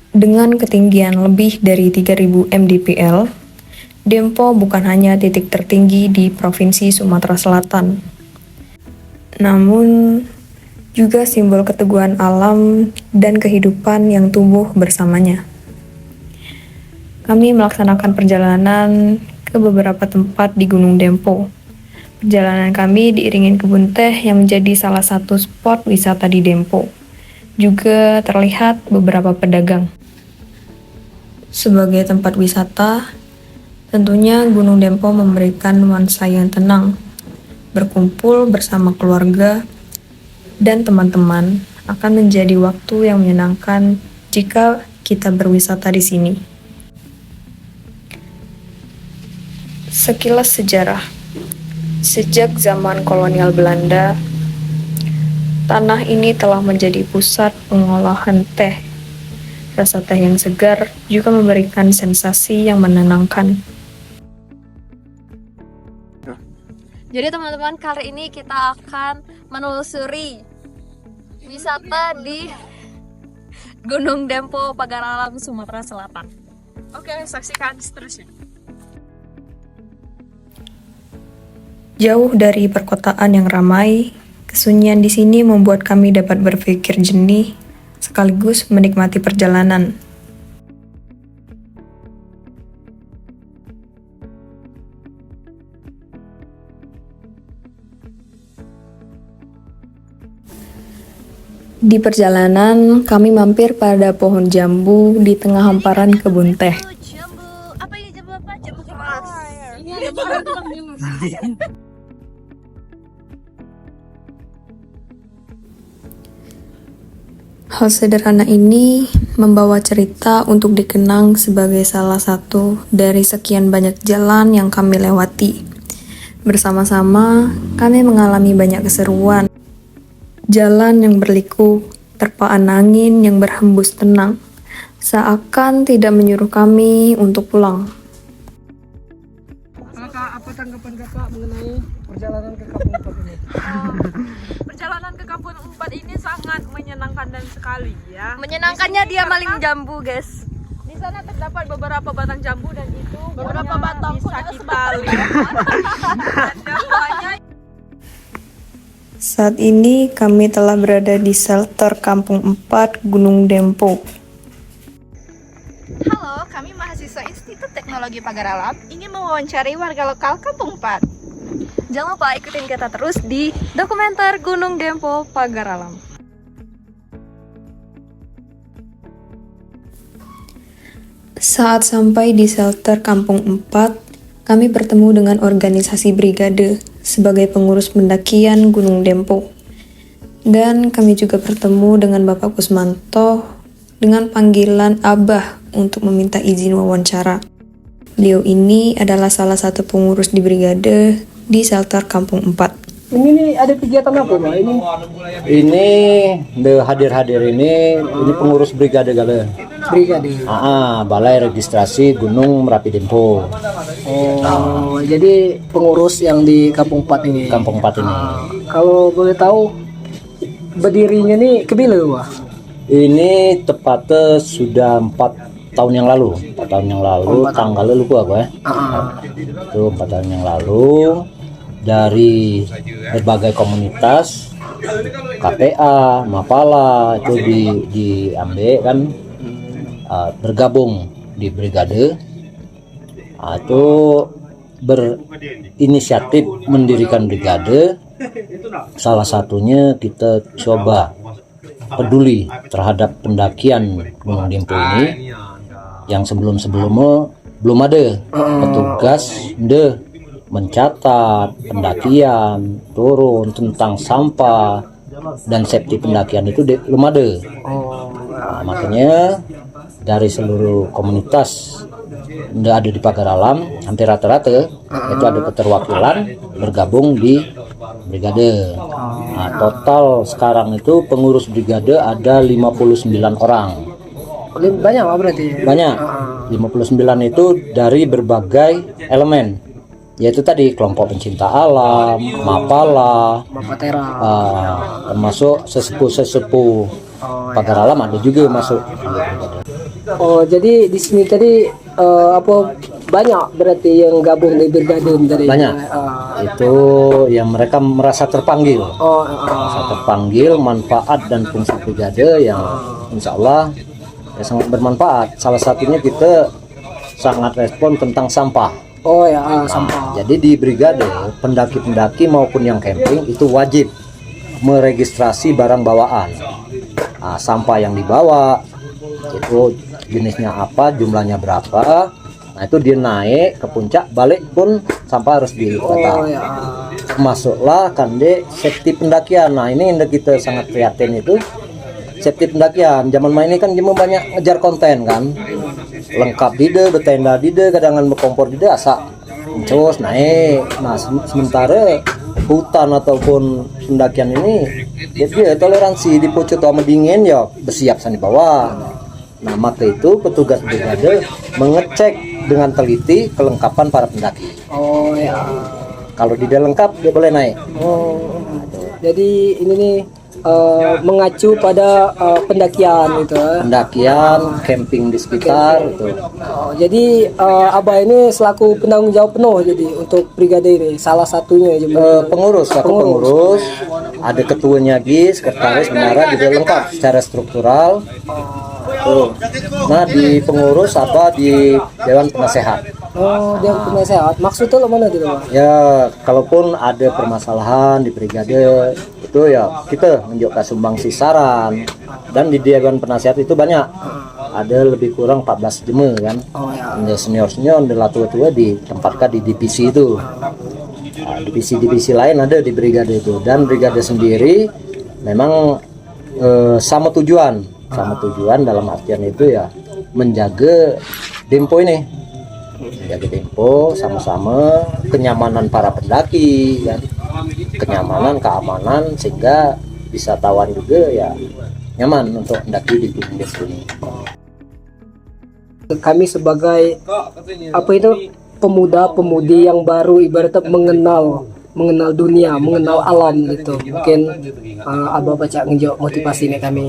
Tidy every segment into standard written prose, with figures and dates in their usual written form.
Dengan ketinggian lebih dari 3.000 mdpl, Dempo bukan hanya titik tertinggi di Provinsi Sumatera Selatan, namun juga simbol keteguhan alam dan kehidupan yang tumbuh bersamanya. Kami melaksanakan perjalanan ke beberapa tempat di Gunung Dempo. Perjalanan kami diiringi kebun teh yang menjadi salah satu spot wisata di Dempo. Juga terlihat beberapa pedagang. Sebagai tempat wisata, tentunya Gunung Dempo memberikan nuansa yang tenang. Berkumpul bersama keluarga dan teman-teman akan menjadi waktu yang menyenangkan jika kita berwisata di sini. Sekilas sejarah. Sejak zaman kolonial Belanda, tanah ini telah menjadi pusat pengolahan teh. Rasa teh yang segar juga memberikan sensasi yang menenangkan. Jadi teman-teman, kali ini kita akan menelusuri wisata di Gunung Dempo, Pagaralam, Sumatera Selatan. Oke, saksikan seterusnya. Jauh dari perkotaan yang ramai, kesunyian di sini membuat kami dapat berpikir jernih sekaligus menikmati perjalanan. Di perjalanan, kami mampir pada pohon jambu di tengah hamparan kebun teh. Jambu, apa ini jambu apa? Jambu keras. Hal sederhana ini membawa cerita untuk dikenang sebagai salah satu dari sekian banyak jalan yang kami lewati. Bersama-sama, kami mengalami banyak keseruan. Jalan yang berliku, terpaan angin yang berhembus tenang, seakan tidak menyuruh kami untuk pulang. Apa tanggapan kakak mengenai perjalanan ke Kampung Empat ini? Perjalanan ke Kampung Empat ini sangat menyenangkan dan sekali ya. Menyenangkannya Di sini dia karena maling jambu, guys. Di sana terdapat beberapa batang jambu dan itu Beberapa buahnya batang pun bisa ada kita lihat. Ada buahnya. Saat ini kami telah berada di shelter Kampung 4 Gunung Dempo. Halo, kami mahasiswa Institut Teknologi Pagaralam ingin mewawancari warga lokal Kampung 4. Jangan lupa ikutin kita terus di dokumenter Gunung Dempo, Pagaralam. Saat sampai di shelter Kampung 4, kami bertemu dengan organisasi brigade sebagai pengurus pendakian Gunung Dempo. Dan kami juga bertemu dengan Bapak Kusmanto dengan panggilan Abah untuk meminta izin wawancara. Beliau ini adalah salah satu pengurus di brigade di shelter Kampung 4. Ini nih ada kegiatan apa Pak? Ini hadir ini pengurus brigade gale. Brigade. Balai Registrasi Gunung Merapi Dempo. Oh, jadi pengurus yang di Kampung 4 ini. Kampung 4 ini. Kalau boleh tahu berdirinya nih kebila Pak? Ini tepatnya sudah 4 tahun yang lalu. 4 tahun yang lalu, tanggalnya lupa aku ya. Itu 4 tahun yang lalu. Dari berbagai komunitas, KPA, Mapala itu diambil kan, bergabung di brigade. Itu berinisiatif mendirikan brigade. Salah satunya kita coba peduli terhadap pendakian Gunung Dempo ini yang sebelum-sebelumnya belum ada petugas mencatat pendakian, turun tentang sampah dan safety pendakian itu belum ada. Makanya dari seluruh komunitas yang ada di Pagaralam hampir rata-rata itu ada keterwakilan bergabung di brigade. Total sekarang itu pengurus brigade ada 59 orang. Banyak Pak berarti? Banyak. 59 itu dari berbagai elemen. Yaitu tadi kelompok pencinta alam, Mapala, Mapatera, termasuk sesepuh-sesepuh Pagaralam ada juga masuk. Oh, jadi di sini tadi apa banyak berarti yang gabung di brigade dari Banyak. Itu yang mereka merasa terpanggil. Merasa terpanggil manfaat dan fungsi brigade yang insya Allah ya sangat bermanfaat. Salah satunya kita sangat respon tentang sampah. Oh ya, sampah. Jadi di brigade pendaki-pendaki maupun yang camping itu wajib meregistrasi barang bawaan. Nah, sampah yang dibawa itu jenisnya apa, jumlahnya berapa. Nah itu dia naik ke puncak, balik pun sampah harus didata. Masuklah kan de safety pendakian. Nah ini yang kita sangat prihatin itu safety pendakian. Zaman main ini kan cuma banyak ngejar konten kan, lengkap dide, bertenda dide, kadang-kadang berkompor dide, asa terus naik. Nah sementara hutan ataupun pendakian ini dia toleransi di pucuk atau dingin ya bersiap sana di bawah. Nah maka itu petugas brigade mengecek dengan teliti kelengkapan para pendaki. Oh ya. Kalau tidak lengkap dia boleh naik. Oh. Jadi ini nih mengacu pada pendakian gitu. Pendakian, camping di sekitar itu. Oh, jadi Abah ini selaku penanggung jawab penuh jadi untuk brigade ini salah satunya Pengurus, aku pengurus. Ada ketuanya lagi, sekretaris, bendara juga lengkap secara struktural. Tuh. Nah di pengurus apa di Dewan Penasehat. Oh, Dewan Penasehat. Maksudnya lo mana itu, Bang? Ya, kalaupun ada permasalahan di brigade itu ya kita menunjukkan sumbangsi saran. Dan di Dewan Penasehat itu banyak. Ada lebih kurang 14 jemaah kan. Oh ya. Ada senior-senior, ada tua-tua ditempatkan di divisi itu. Nah, divisi-divisi lain ada di brigade itu, dan brigade sendiri memang sama tujuan dalam artian itu ya menjaga dempo ini, menjaga dempo sama-sama, kenyamanan para pendaki kan, kenyamanan, keamanan, sehingga wisatawan juga ya nyaman untuk mendaki di Gunung Dempo ini. Kami sebagai apa itu pemuda-pemudi yang baru ibaratnya mengenal dunia, mengenal alam gitu. Mungkin Abah baca ngejawab motivasi ini kami.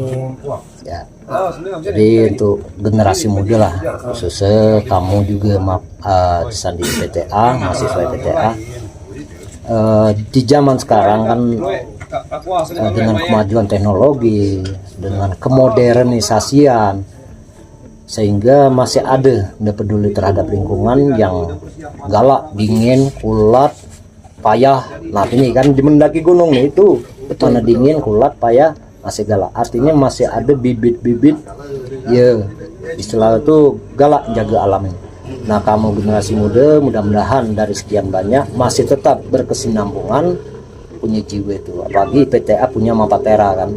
Ya. Jadi untuk generasi muda lah, khususnya kamu juga sandi PTA, mahasiswa PTA, di zaman sekarang kan dengan kemajuan teknologi, dengan kemodernisasian, sehingga masih ada yang peduli terhadap lingkungan yang galak, dingin, kulat, payah. Nah ini kan di mendaki gunung nih itu mana dingin, kulat, payah, masih galak. Artinya masih ada bibit-bibit ya istilah itu galak jaga alam ini. Nah kamu generasi muda mudah-mudahan dari sekian banyak masih tetap berkesinambungan, punya jiwa itu. Apalagi PTA punya Mapatera kan.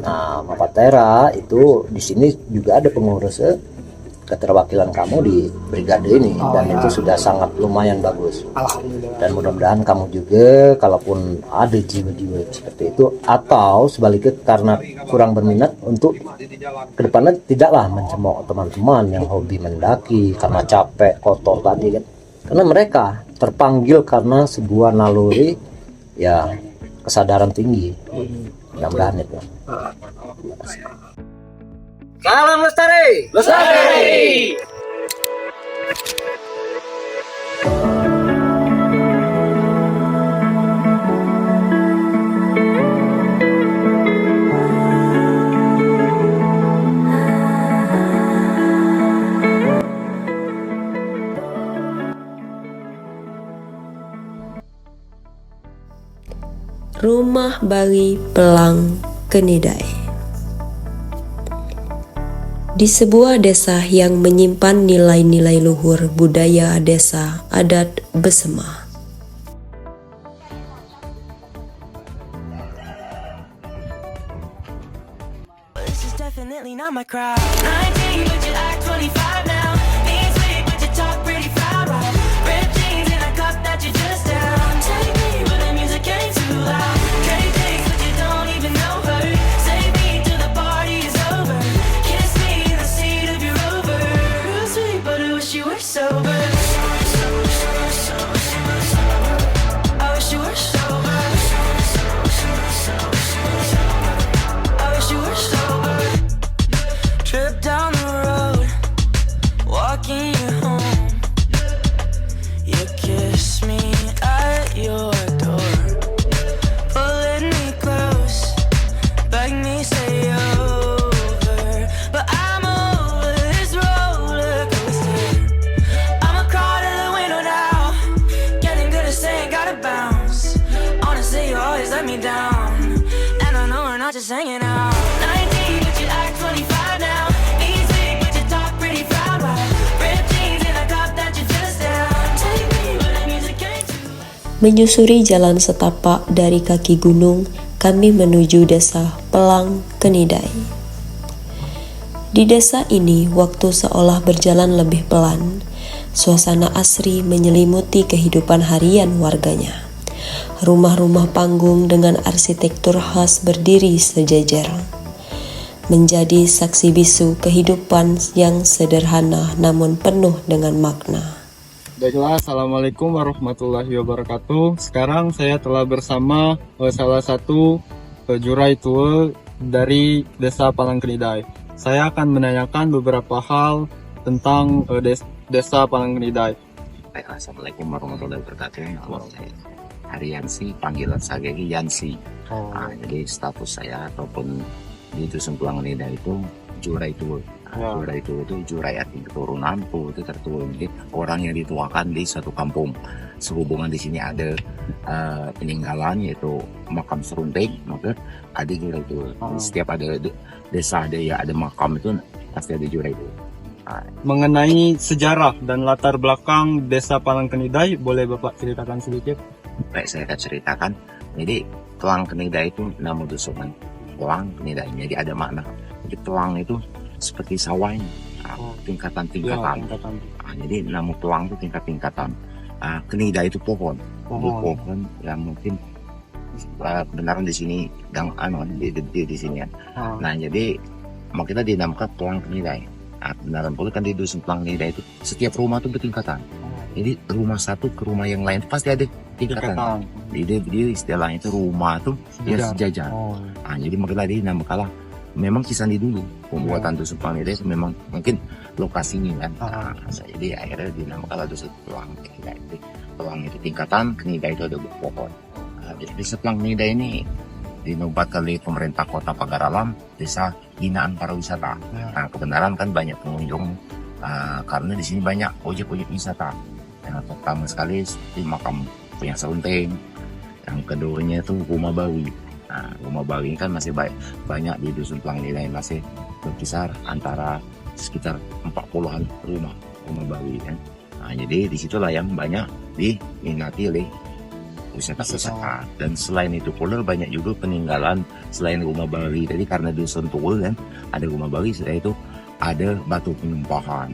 Nah Mapatera itu di sini juga ada pengurus keterwakilan kamu di brigade ini, dan itu sudah sangat lumayan bagus. Alhamdulillah. Dan mudah-mudahan kamu juga kalaupun ada jiwa-jiwa seperti itu atau sebaliknya karena kurang berminat untuk kedepannya tidaklah mencemooh teman-teman yang hobi mendaki karena capek, kotor tadi kan. Karena mereka terpanggil karena sebuah naluri ya kesadaran tinggi. Mudah-mudahan itu. Salam lestari. Lestari. Rumah Bali Pelang Kenidai. Di sebuah desa yang menyimpan nilai-nilai luhur budaya desa adat Besema. not just hanging out. 19, but you act 25 now. Knees big, but you talk pretty proud. Why? Ripped jeans in a cup that you just down. Take me where the music ain't too. Menyusuri jalan setapak dari kaki gunung, kami menuju desa Pelang Kenidai. Di desa ini, waktu seolah berjalan lebih pelan. Suasana asri menyelimuti kehidupan harian warganya. Rumah-rumah panggung dengan arsitektur khas berdiri sejajar, menjadi saksi bisu kehidupan yang sederhana namun penuh dengan makna. Baiklah, Assalamualaikum warahmatullahi wabarakatuh. Sekarang saya telah bersama salah satu jurai tua dari Desa Pelang Kenidai. Saya akan menanyakan beberapa hal tentang Desa Pelang Kenidai. Assalamualaikum warahmatullahi wabarakatuh. Nama saya Haryansi, panggilan saya Yansi. Jadi status saya ataupun di Dusun Pelang Kenidai itu jurai tua. Jurai tua itu jurai arti keturunan, itu terturun. Jadi orang yang dituakan di suatu kampung. Sehubungan di sini ada peninggalan yaitu makam serunting, maka ada jurai tua. Setiap ada desa ada makam itu pasti ada jurai tua. Mengenai sejarah dan latar belakang Desa Pelang Kenidai, boleh Bapak ceritakan sedikit? Baik, saya akan ceritakan. Jadi Pelang Kenidai itu nama dusunan Pelang Kenidai. Jadi ada makna. Jadi Pelang itu seperti sawah, tingkatan-tingkatan. Jadi nama Pelang itu tingkat-tingkatan. Kenidai itu pohon. Pohon yang mungkin kebenaran di sini di sini kan. Nah, jadi makanya dinamakan Pelang Kenidai. Benaran pula kan di Dusun Pelang Kenidai itu setiap rumah itu bertingkatan. Jadi rumah satu ke rumah yang lain pasti ada tingkatan. Jadi istilahnya itu rumah tuh ya sejajar. Jadi makanya dinamakan memang kisah di dulu pembuatan Dusun Pelang Kenidai itu memang mungkin lokasinya kan. Jadi akhirnya dinamakan Dusun Pelang Kenidai. Jadi Pelang itu tingkatan, Kenidai itu ada pohon. Jadi Desa Pelang Kenidai ini dinobatkan oleh pemerintah Kota Pagaralam Desa Binaan Pariwisata. Nah, kebenaran kan banyak pengunjung karena di sini banyak objek-objek wisata. Yang pertama sekali di makam Punya Serunting. Yang keduanya itu Rumah Bawi. Nah, Rumah Bawi kan masih banyak di Dusun Pelang Kenidai, masih berkisar antara sekitar 40-an rumah Bawi kan. Nah, jadi disitulah yang banyak diminati oleh wisata. Dan selain itu pula banyak juga peninggalan selain Rumah Bawi. Jadi karena dusun tua kan ada Rumah Bawi, setelah itu ada batu penyumpahan.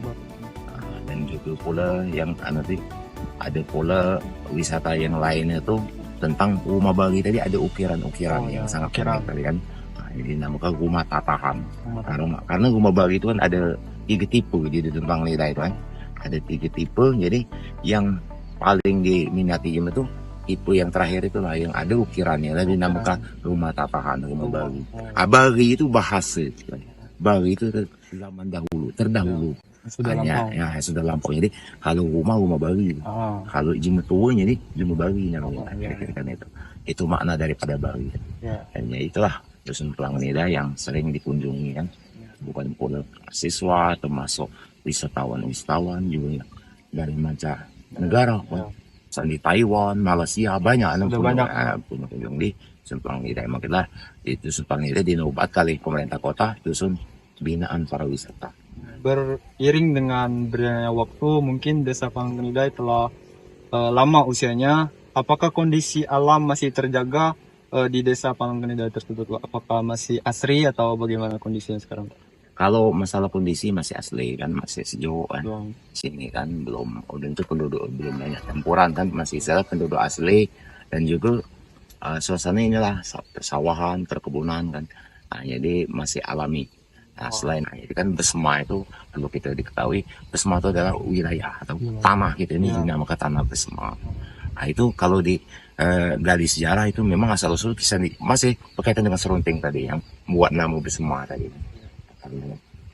Dan juga pula yang nanti ada pula wisata yang lainnya itu tentang Rumah Bawi. Tadi ada ukiran-ukiran yang sangat keren tadi kan. Jadi namakan rumah tatahan. Karena Rumah Bawi itu kan ada 3 tipe di Dusun Pelang Kenidai itu kan. Ada 3 tipe. Jadi yang paling diminati itu tipe yang terakhir itulah yang ada ukirannya, dan dinamakan rumah tatahan, Rumah Bawi. Bawi itu bahasa. Bawi itu zaman terdahulu. Sudah lampau. Ya, sudah lampau. Jadi kalau rumah Bawi. Kalau jima tua jadi Rumah Bawi namanya. Kan itu makna daripada Bawi. Dan ya itulah Dusun Pelang Kenidai yang sering dikunjungi kan. Bukan pula siswa, termasuk wisatawan juga dari mancanegara. Di Taiwan, Malaysia banyak pengunjung di Dusun Pelang Kenidai. Makanya di Dusun Pelang Kenidai dinobatkan oleh pemerintah kota Dusun Binaan Pariwisata. Beriring dengan berjalannya waktu, mungkin Desa Pelang Kenidai telah lama usianya. Apakah kondisi alam masih terjaga di Desa Pelang Kenidai tersebut? Apakah masih asri atau bagaimana kondisinya sekarang? Kalau masalah kondisi masih asli kan, masih sejuk kan. Sini kan belum, untuk penduduk belum banyak campuran kan, masih penduduk asli. Dan juga suasana inilah persawahan, perkebunan kan. Nah, jadi masih alami. Nah, selain itu kan Besma itu perlu kita diketahui, Besma itu adalah wilayah atau tanah gitu, ini dinamakan tanah Besma. Nah, itu kalau di gali sejarah itu memang asal-usul kisah masih berkaitan dengan Serunting tadi yang buat nama Besma tadi.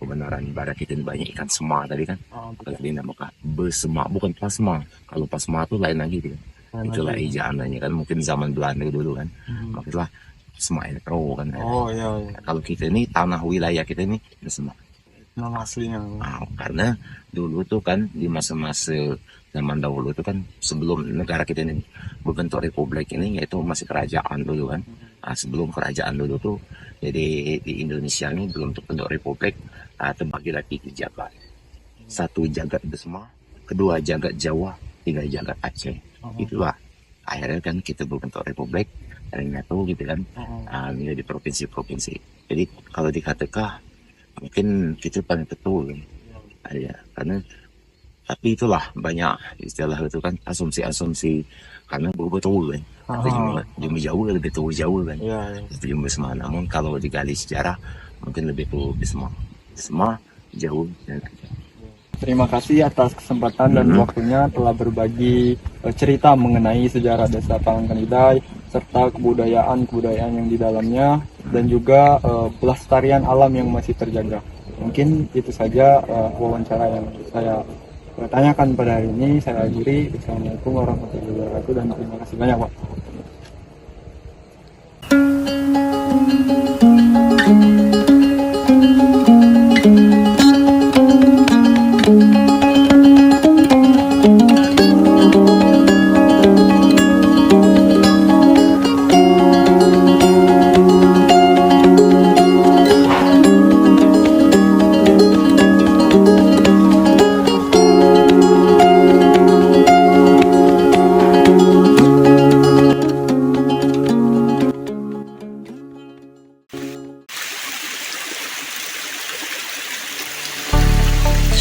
Kebenaran ibarat kita banyak ikan sema tadi kan. Kalau dinamakan Besma, bukan Pasma. Kalau Pasma itu lain lagi gitu. Itulah ejaannya kan, mungkin zaman Belanda dulu kan. Maksudnya Besma Elektro kan. Kalau kita ini tanah wilayah kita ini Besma. Nama aslinya. Karena dulu tuh kan di masa-masa zaman dahulu itu kan sebelum negara kita ini berbentuk republik ini, yaitu masih kerajaan dulu kan. sebelum kerajaan dulu tuh, jadi di Indonesia ini belum terbentuk republik, terbagi lagi 3 jagat. 1 jagat Besma, 2 jagat Jawa, 3 jagat Aceh. Itulah akhirnya kan kita berbentuk republik dari NATO gitu kan, menjadi provinsi-provinsi. Jadi kalau dikatakan mungkin kita paling betul kan. Ya, karena tapi itulah banyak istilah itu kan asumsi-asumsi karena betul kan. Jumlah Jawa lebih tahu Jawa kan. Jumlah Besma. Namun kalau digali sejarah mungkin lebih tahu Besma. Besma Jawa dan Aceh. Terima kasih atas kesempatan dan waktunya telah berbagi cerita mengenai sejarah Desa Palangkenidai serta kebudayaan yang di dalamnya dan juga pelestarian alam yang masih terjaga. Mungkin itu saja wawancara yang saya tanyakan pada hari ini. Saya akhiri. Assalamualaikum warahmatullahi wabarakatuh dan terima kasih banyak, Pak.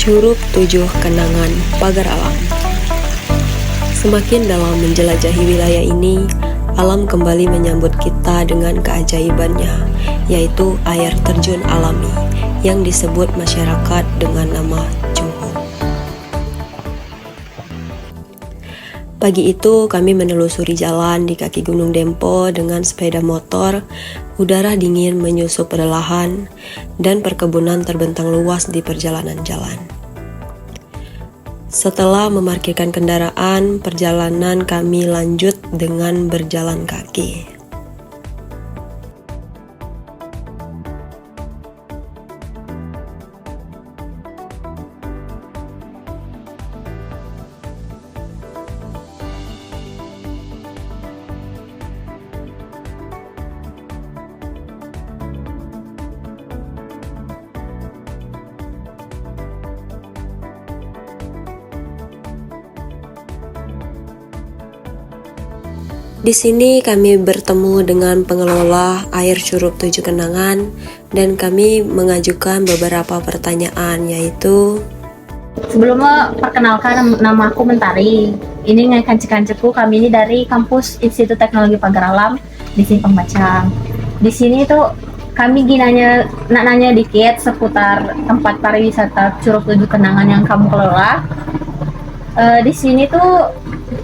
Curug 7 Kenangan Pagar Alam. Semakin dalam menjelajahi wilayah ini, alam kembali menyambut kita dengan keajaibannya, yaitu air terjun alami yang disebut masyarakat dengan nama Cuho. Pagi itu kami menelusuri jalan di kaki Gunung Dempo dengan sepeda motor. Udara dingin menyusup perlahan dan perkebunan terbentang luas di perjalanan jalan. Setelah memarkirkan kendaraan, perjalanan kami lanjut dengan berjalan kaki. Di sini kami bertemu dengan pengelola air Curug 7 Kenangan dan kami mengajukan beberapa pertanyaan, yaitu sebelumnya perkenalkan, nama aku Mentari. Ini ngancik-ngancikku, kami ini dari kampus Institut Teknologi Pagar Alam di Simpang Bacang. Di sini tuh kami nanya dikit seputar tempat pariwisata Curug 7 Kenangan yang kamu kelola. Di sini tuh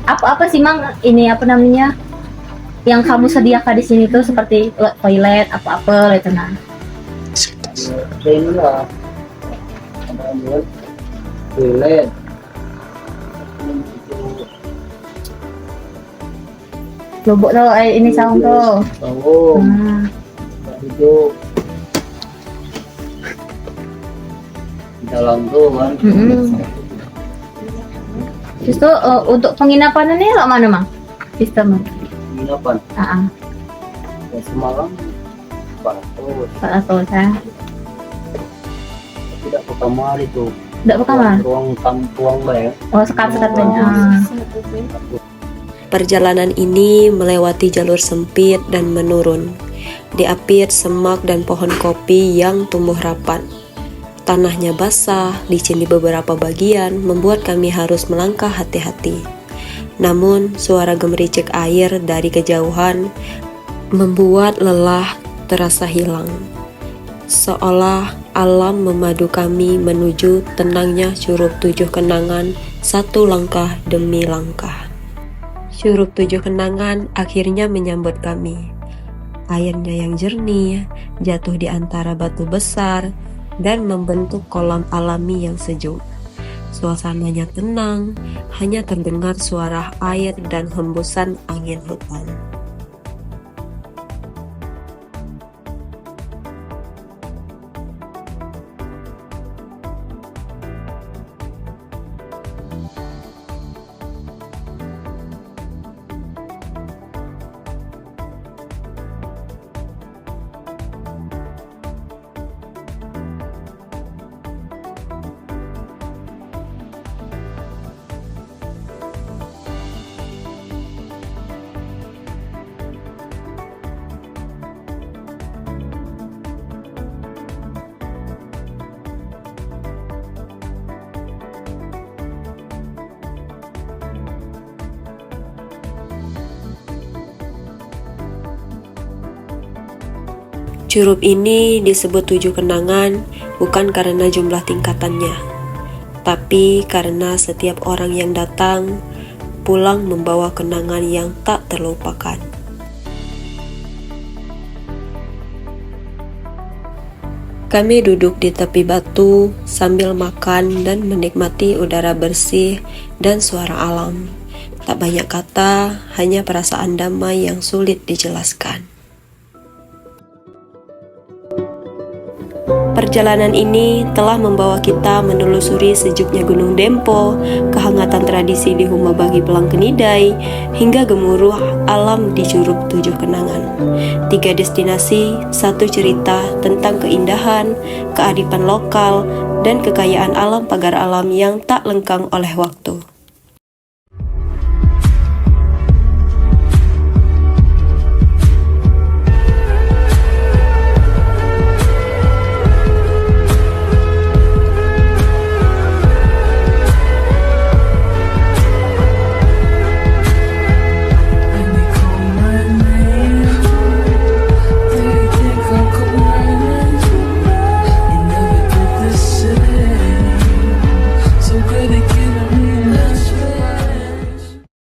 apa sih Mang, ini apa namanya yang kamu sediakan di sini tuh, seperti toilet apa gitu nah. Ini lah toilet Lubuk tuh ini saung tuh. Itu dalam tuh kan. Terus tuh untuk penginapan ini lo mana Mang? Sistem Penginapan? Ya, semalam 400 ya. Tidak ke kamar itu. Tidak ke kamar? Ruang ya. Oh, sekat-sekat banyak. perjalanan ini melewati jalur sempit dan menurun, diapit semak dan pohon kopi yang tumbuh rapat. Tanahnya basah, licin di beberapa bagian, membuat kami harus melangkah hati-hati. Namun, suara gemericik air dari kejauhan membuat lelah terasa hilang. Seolah alam memadu kami menuju tenangnya Curug 7 Kenangan, satu langkah demi langkah. Curug 7 Kenangan akhirnya menyambut kami. Airnya yang jernih, jatuh di antara batu besar, dan membentuk kolam alami yang sejuk. Suasananya tenang, hanya terdengar suara air dan hembusan angin hutan. Curup ini disebut 7 kenangan bukan karena jumlah tingkatannya, tapi karena setiap orang yang datang pulang membawa kenangan yang tak terlupakan. Kami duduk di tepi batu sambil makan dan menikmati udara bersih dan suara alam. Tak banyak kata, hanya perasaan damai yang sulit dijelaskan. Perjalanan ini telah membawa kita menelusuri sejuknya Gunung Dempo, kehangatan tradisi di Humabagi Pelang Kenidai, hingga gemuruh alam di Curup 7 Kenangan. 3 destinasi, 1 cerita tentang keindahan, kearifan lokal, dan kekayaan alam pagar alam yang tak lengkang oleh waktu.